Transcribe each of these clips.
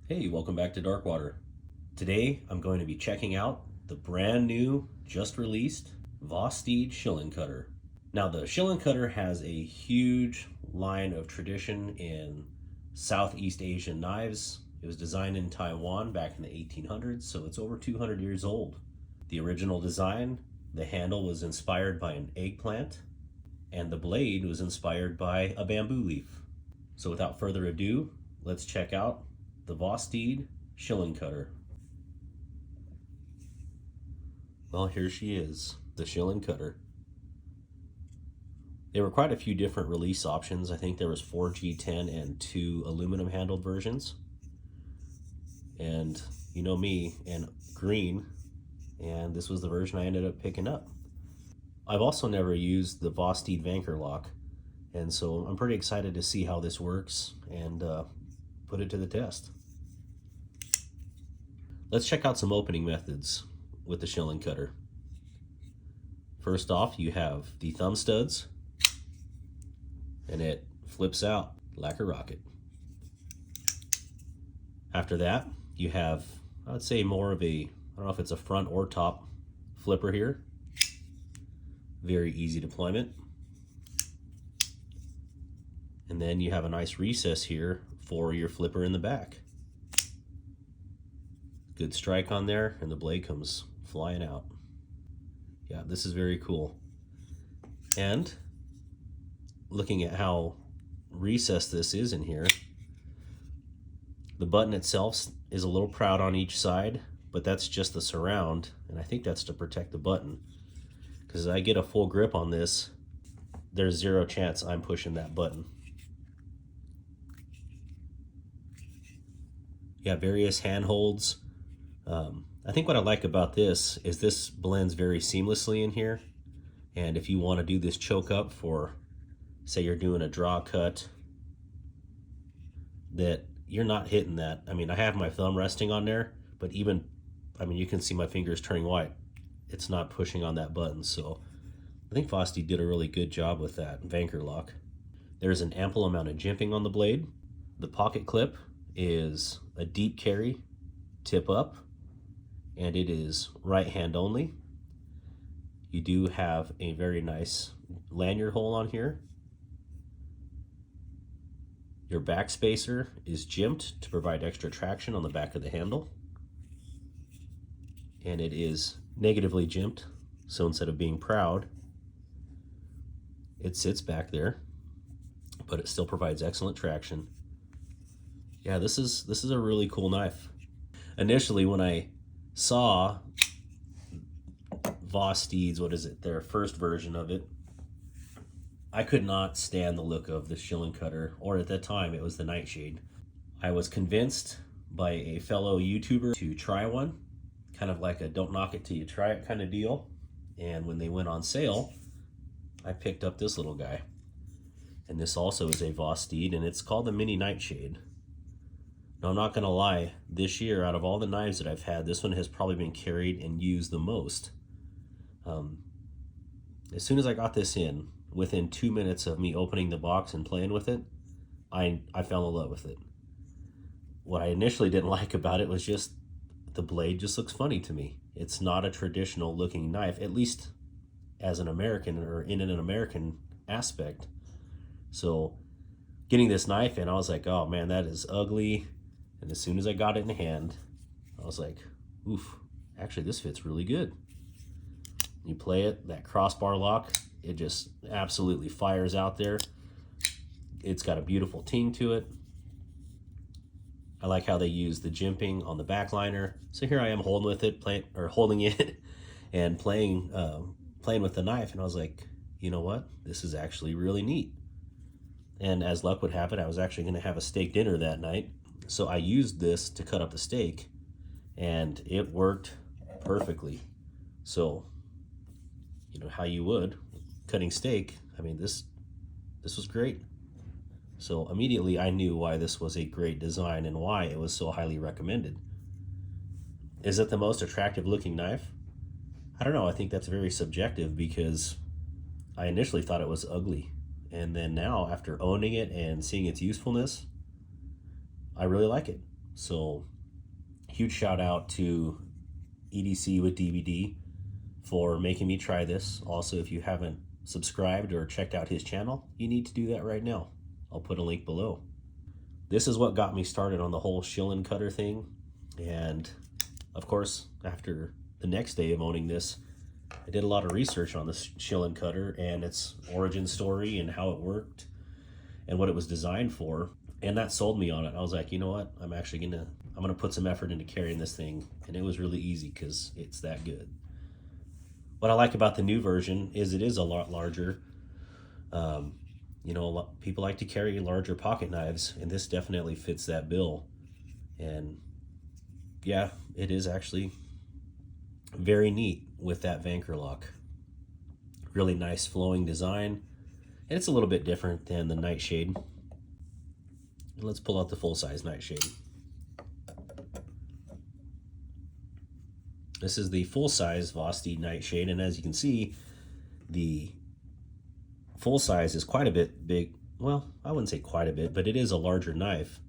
Hey, welcome back to Darkwater. Today I'm going to be checking out the brand new, just released Vosteed Shilin Cutter. Now the Shilin Cutter has a huge line of tradition in Southeast Asian knives. It was designed in Taiwan back in the 1800s, so it's over 200 years old. The original design, the handle was inspired by an eggplant, and the blade was inspired by a bamboo leaf. So without further ado, let's check out the Vosteed Shilin Cutter. Well, here she is, the Shilin Cutter. There were quite a few different release options. I think there was 4G10 and 2 aluminum handled versions. And you know me, and green, and this was the version I ended up picking up. I've also never used the Vosteed Vanker lock, and so I'm pretty excited to see how this works and put it to the test. Let's check out some opening methods with the Shilin Cutter. First off, you have the thumb studs, and it flips out like a rocket. After that, you have, I would say, more of a, I don't know if it's a front or top flipper here. Very easy deployment. And then you have a nice recess here for your flipper in the back. Good strike on there, and the blade comes flying out. Yeah, this is very cool. And looking at how recessed this is in here, the button itself is a little proud on each side, but that's just the surround, and I think that's to protect the button. Because as I get a full grip on this, there's zero chance I'm pushing that button. You have various handholds. I think what I like about this is this blends very seamlessly in here. And if you want to do this choke up for, say you're doing a draw cut, that you're not hitting that. I mean, I have my thumb resting on there, but even, I mean, you can see my fingers turning white. It's not pushing on that button. So I think Vosteed did a really good job with that Vanker lock. There's an ample amount of jimping on the blade. The pocket clip is a deep carry, tip up, and it is right hand only. You do have a very nice lanyard hole on here. Your back spacer is jimped to provide extra traction on the back of the handle. And it is negatively jimped, so instead of being proud, it sits back there, but it still provides excellent traction. Yeah, this is a really cool knife. Initially, when I saw Vosteed's, what is it, their first version of it, I could not stand the look of the Shilin Cutter, or at that time it was the Nightshade. I was convinced by a fellow YouTuber to try one, kind of like a don't knock it till you try it kind of deal. And when they went on sale, I picked up this little guy. And this also is a Vosteed, and it's called the Mini Nightshade. Now, I'm not going to lie, this year, out of all the knives that I've had, this one has probably been carried and used the most. As soon as I got this in, within 2 minutes of me opening the box and playing with it, I fell in love with it. What I initially didn't like about it was just the blade just looks funny to me. It's not a traditional looking knife, at least as an American or in an American aspect. So getting this knife in, I was like, oh man, that is ugly. And as soon as I got it in hand, I was like, oof, actually this fits really good. You play it, that crossbar lock, it just absolutely fires out there. It's got a beautiful ting to it. I like how they use the jimping on the back liner. So here I am holding with it, holding it and playing with the knife, and I was like, you know what? This is actually really neat. And as luck would have it, I was actually going to have a steak dinner that night. So I used this to cut up the steak, and it worked perfectly. So, you know, how you would cutting steak, I mean, this was great. So immediately I knew why this was a great design and why it was so highly recommended. Is it the most attractive looking knife? I don't know. I think that's very subjective, because I initially thought it was ugly. And then now, after owning it and seeing its usefulness, I really like it. So huge shout out to EDC with DVD for making me try this. Also, if you haven't subscribed or checked out his channel, you need to do that right now. I'll put a link below. This is what got me started on the whole Shilin Cutter thing. And of course, after the next day of owning this, I did a lot of research on the Shilin Cutter and its origin story and how it worked and what it was designed for. And that sold me on it. I was like, you know what? I'm gonna put some effort into carrying this thing. And it was really easy because it's that good. What I like about the new version is it is a lot larger. You know, people like to carry larger pocket knives, and this definitely fits that bill. And yeah, it is actually very neat with that Vanker lock. Really nice flowing design, and it's a little bit different than the Nightshade. And let's pull out the full-size Nightshade. This is the full-size Vosteed Nightshade, and as you can see, the full size is quite a bit big. Well, I wouldn't say quite a bit, but it is a larger knife.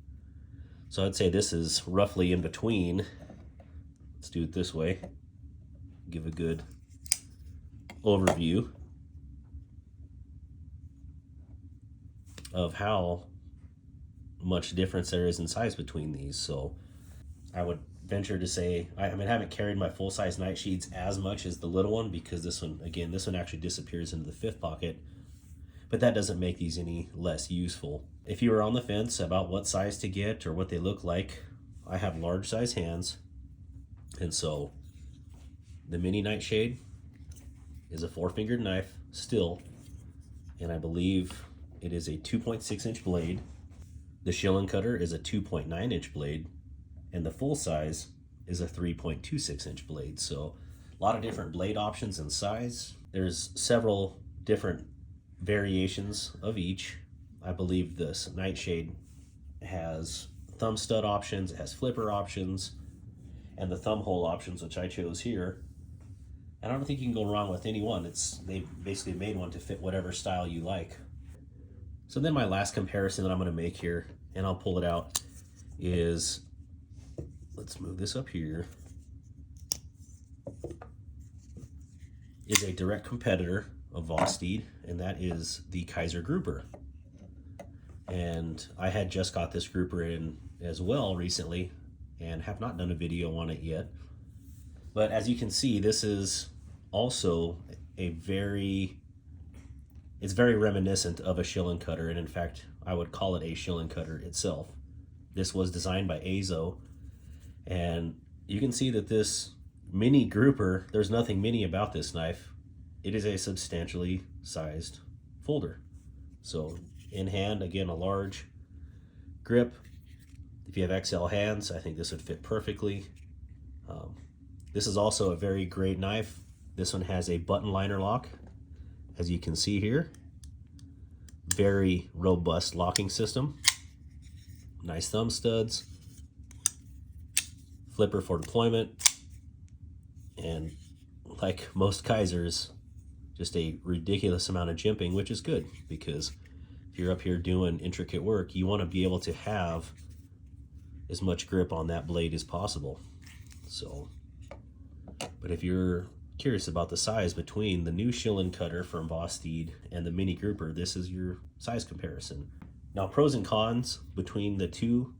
So I'd say this is roughly in between. Let's do it this way. Give a good overview of how much difference there is in size between these. So I would venture to say, I haven't carried my full-size Nightshades as much as the little one, because this one actually disappears into the fifth pocket, but that doesn't make these any less useful. If you are on the fence about what size to get or what they look like, I have large size hands, and so the mini Nightshade is a 4-fingered knife still, and I believe it is a 2.6 inch blade. The Shilin Cutter is a 2.9 inch blade, and the full size is a 3.26 inch blade. So a lot of different blade options and size. There's several different variations of each. I believe this Nightshade has thumb stud options, it has flipper options, and the thumb hole options, which I chose here. And I don't think you can go wrong with any one. They basically made one to fit whatever style you like. So then my last comparison that I'm going to make here, and I'll pull it out, is, let's move this up here, is a direct competitor of Vosteed, and that is the Kaiser Grouper. And I had just got this grouper in as well recently and have not done a video on it yet. But as you can see, this is also it's very reminiscent of a Shilin Cutter, and in fact, I would call it a Shilin Cutter itself. This was designed by Azo, and you can see that this mini grouper, there's nothing mini about this knife. It is a substantially sized folder. So in hand, again, a large grip. If you have XL hands, I think this would fit perfectly. This is also a very great knife. This one has a button liner lock, as you can see here. Very robust locking system. Nice thumb studs. Flipper for deployment. And like most Kaisers, just a ridiculous amount of jimping, which is good, because if you're up here doing intricate work, you want to be able to have as much grip on that blade as possible. So, but if you're curious about the size between the new Shilin Cutter from Vosteed and the mini grouper, this is your size comparison. Now, pros and cons between the two,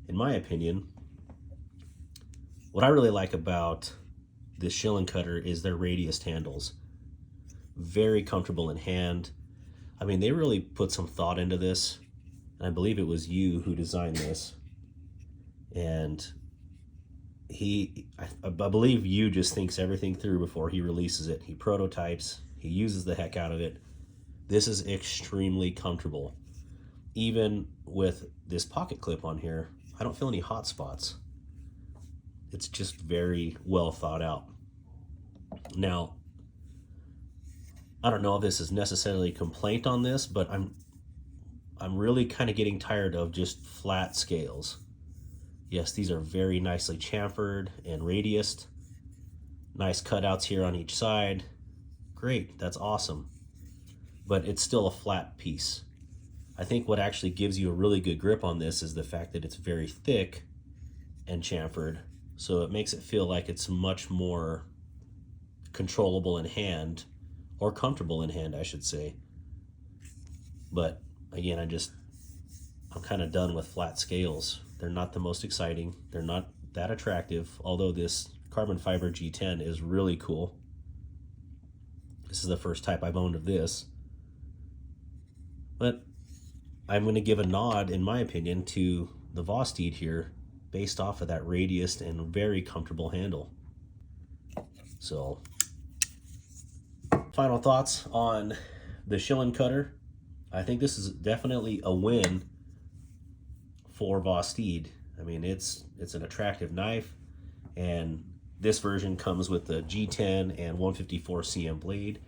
in my opinion, what I really like about this Shilin Cutter is their radiused handles. Very comfortable in hand. I mean, they really put some thought into this, and I believe it was you who designed this. And I believe you just thinks everything through before he releases it. He prototypes, he uses the heck out of it. This is extremely comfortable. Even with this pocket clip on here, I don't feel any hot spots. It's just very well thought out. Now, I don't know if this is necessarily a complaint on this, but I'm really kind of getting tired of just flat scales. Yes, these are very nicely chamfered and radiused. Nice cutouts here on each side. Great, that's awesome. But it's still a flat piece. I think what actually gives you a really good grip on this is the fact that it's very thick and chamfered, so it makes it feel like it's much more controllable in hand, or comfortable in hand, I should say. But again, I'm kind of done with flat scales. They're not the most exciting. They're not that attractive, although this carbon fiber G10 is really cool. This is the first type I've owned of this. But I'm going to give a nod, in my opinion, to the Vosteed here, based off of that radius and very comfortable handle. So, final thoughts on the Shilin Cutter. I think this is definitely a win for Vosteed. I mean, it's an attractive knife, and this version comes with the G10 and 154 cm blade.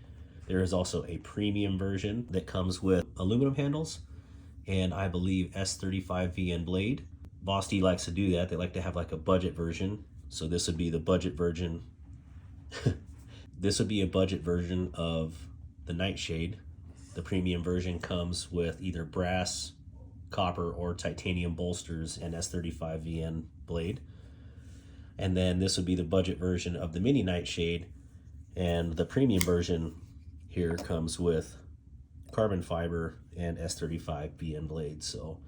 There is also a premium version that comes with aluminum handles and I believe S35 VN blade. Vosteed likes to do that. They like to have like a budget version. So this would be the budget version. This would be a budget version of the Nightshade. The premium version comes with either brass, copper, or titanium bolsters and S35 VN blade. And then this would be the budget version of the mini Nightshade, and the premium version here comes with carbon fiber and S35 VN blade. So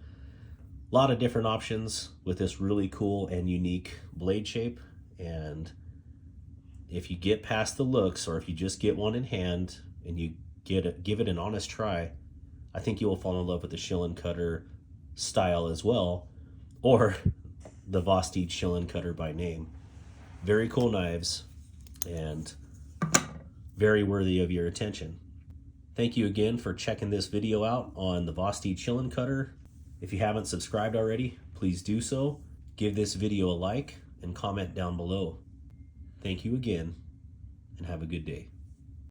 a lot of different options with this really cool and unique blade shape. And if you get past the looks, or if you just get one in hand and you give it an honest try, I think you will fall in love with the Shilin Cutter style as well, or the Vosteed Shilin Cutter by name. Very cool knives and very worthy of your attention. Thank you again for checking this video out on the Vosteed Shilin Cutter. If you haven't subscribed already, please do so. Give this video a like and comment down below. Thank you again, and have a good day.